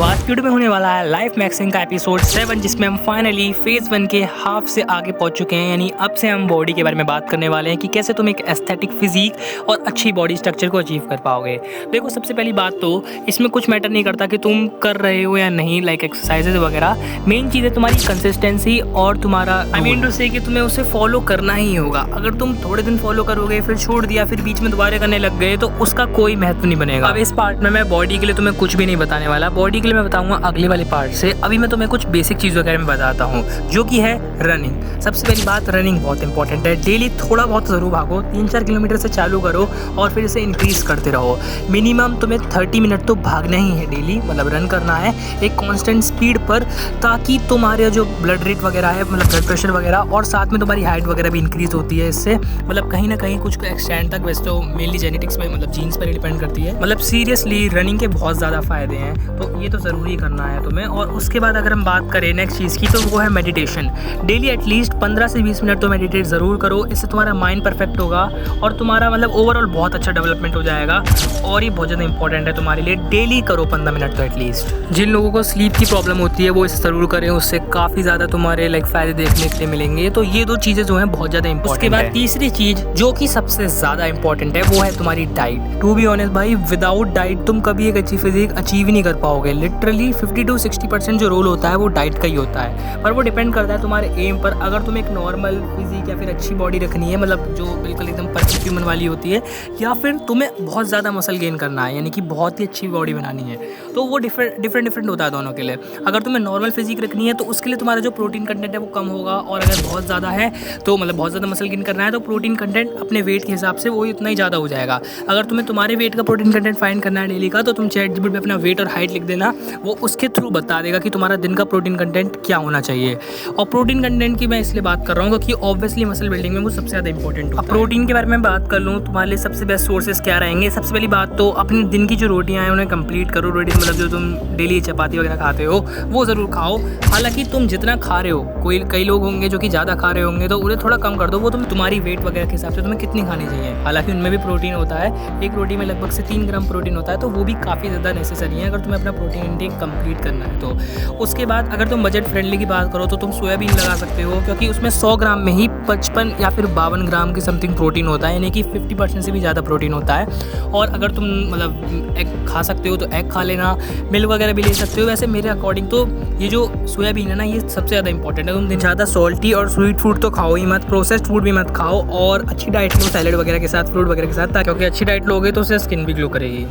तो आज वीडियो में होने वाला है लाइफ मैक्सिंग का एपिसोड 7, जिसमें हम फाइनली फेज 1 के हाफ से आगे पहुंच चुके हैं। यानी अब से हम बॉडी के बारे में बात करने वाले हैं कि कैसे तुम एक एस्थेटिक फिजिक और अच्छी बॉडी स्ट्रक्चर को अचीव कर पाओगे। देखो, सबसे पहली बात तो इसमें कुछ मैटर नहीं करता कि तुम कर रहे हो या नहीं, लाइक एक्सरसाइजेज वगैरह। मेन चीज़ है तुम्हारी कंसिस्टेंसी और तुम्हारा आई मीन टू से कि तुम्हें उसे फॉलो करना ही होगा। अगर तुम थोड़े दिन फॉलो करोगे फिर छोड़ दिया, फिर बीच में दोबारा करने लग गए, तो उसका कोई महत्व नहीं बनेगा। अब इस पार्ट में मैं बॉडी के लिए तुम्हें कुछ भी नहीं बताने वाला। बॉडी के लिए मैं बताऊंगा अगले वाले पार्ट से। अभी मैं तुम्हें कुछ बेसिक चीज़ों के बारे में बताता हूँ, जो कि है रनिंग। सबसे पहली बात, रनिंग बहुत इंपॉर्टेंट है। डेली थोड़ा बहुत ज़रूर भागो, 3-4 किलोमीटर से चालू करो और फिर इसे इंक्रीज़ करते रहो। मिनिमम तुम्हें 30 मिनट तो भागना ही है डेली, मतलब रन करना है एक कांस्टेंट स्पीड पर, ताकि तुम्हारे जो ब्लड रेट वगैरह है, मतलब ब्लड प्रेशर वगैरह, और साथ में तुम्हारी हाइट वगैरह भी इंक्रीज़ होती है इससे। मतलब कहीं ना कहीं कुछ एक्सटेंड तक, वैसे तो मेनली जेनेटिक्स में, मतलब जीन्स पर डिपेंड करती है। मतलब सीरियसली रनिंग के बहुत ज़्यादा फ़ायदे हैं, तो ये तो ज़रूरी करना है तुम्हें। और उसके बाद अगर हम बात करें नेक्स्ट चीज़ की, तो वो है मेडिटेशन। डेली एटलीस्ट 15 से 20 मिनट तो मेडिटेट ज़रूर करो। इससे तुम्हारा माइंड परफेक्ट होगा और तुम्हारा मतलब ओवरऑल बहुत अच्छा डेवलपमेंट हो जाएगा। और ये बहुत ज़्यादा इंपॉर्टेंट है तुम्हारे लिए। डेली करो 15 मिनट तो एटलीस्ट। जिन लोगों को स्लीप की प्रॉब्लम होती है वो इसे ज़रूर करें, उससे काफ़ी ज़्यादा तुम्हारे लाइक फ़ायदे देखने के लिए मिलेंगे। तो ये दो चीज़ें जो हैं बहुत ज़्यादा इंपॉर्टेंट। उसके बाद तीसरी चीज़ जो कि सबसे ज़्यादा इंपॉर्टेंट है, वो है तुम्हारी डाइट। टू बी ऑनेस्ट भाई, विदाउट डाइट तुम कभी एक अच्छी फिजिक अचीव ही नहीं कर पाओगे। लिटरली 50 to 60% जो रोल होता है वो डाइट का ही होता है, पर वो डिपेंड करता है तुम्हारे एम पर। अगर तुम एक नॉर्मल फिजिक या फिर अच्छी बॉडी रखनी है, मतलब जो बिल्कुल एकदम परफेक्ट ह्यूमन वाली होती है, या फिर तुम्हें बहुत ज़्यादा मसल गेन करना है, यानी कि बहुत ही अच्छी बॉडी बनानी है, तो वो डिफरेंट होता है दोनों के लिए। अगर तुम्हें नॉर्मल फिजिक रखनी है तो उसके लिए तुम्हारा जो प्रोटीन कंटेंट है वो कम होगा, और अगर बहुत ज़्यादा है तो मतलब बहुत ज़्यादा मसल गेन करना है तो प्रोटीन कंटेंट अपने वेट के हिसाब से वो इतना ही ज़्यादा हो जाएगा। अगर तुम्हें तुम्हारे वेट का प्रोटीन कंटेंट फाइंड करना है डेली का, तो तुम ChatGPT पे अपना वेट और हाइट लिख देना, वो उसके थ्रू बता देगा कि तुम्हारा दिन का प्रोटीन कंटेंट क्या होना चाहिए। और प्रोटीन कंटेंट की मैं इसलिए बात कर रहा हूँ क्योंकि ऑब्वियसली मसल बिल्डिंग में वो सबसे ज़्यादा इंपॉर्टेंट है। अब प्रोटीन के बारे में बात कर लूँ, तुम्हारे लिए सबसे बेस्ट सोर्सेज क्या रहेंगे। सबसे पहली बात तो अपने दिन की जो रोटियाँ हैं उन्हें कंप्लीट करो। रोटी मतलब जो तुम डेली चपाती वगैरह खाते हो वो ज़रूर खाओ। हालांकि तुम जितना खा रहे हो, कई लोग होंगे जो कि ज़्यादा खा रहे होंगे, तो उन्हें थोड़ा कम कर दो। वो तुम्हारी वेट वगैरह के हिसाब से तुम्हें कितनी खानी चाहिए। हालांकि उनमें भी प्रोटीन होता है, एक रोटी में लगभग से 3 ग्राम प्रोटीन होता है, तो वो भी काफ़ी ज़्यादा नेसेसरी है अगर तुम्हें अपना प्रोटीन इंटेक कंप्लीट करना है तो। उसके बाद अगर तुम बजट फ्रेंडली की बात करो तो तुम सोयाबीन लगा सकते हो, क्योंकि उसमें 100 ग्राम में ही 55 या फिर 52 ग्राम की समथिंग प्रोटीन होता है, यानी कि 50% से भी ज़्यादा प्रोटीन होता है। और अगर तुम मतलब एग खा सकते हो तो एग खा लेना, मिल्क वगैरह भी ले सकते हो। वैसे मेरे अकॉर्डिंग तो ये जो सोयाबीन है ना, ये सबसे ज़्यादा इंपॉर्टेंट है। तुम दिन ज़्यादा सॉल्टी और स्वीट फूड तो खाओ ही मत, प्रोसेस्ड फूड भी मत खाओ, और अच्छी डाइट लो सैलेड वगैरह के साथ, फ्रूट वगैरह के साथ, क्योंकि अच्छी डाइट लोगे तो उससे स्किन भी ग्लो करेगी।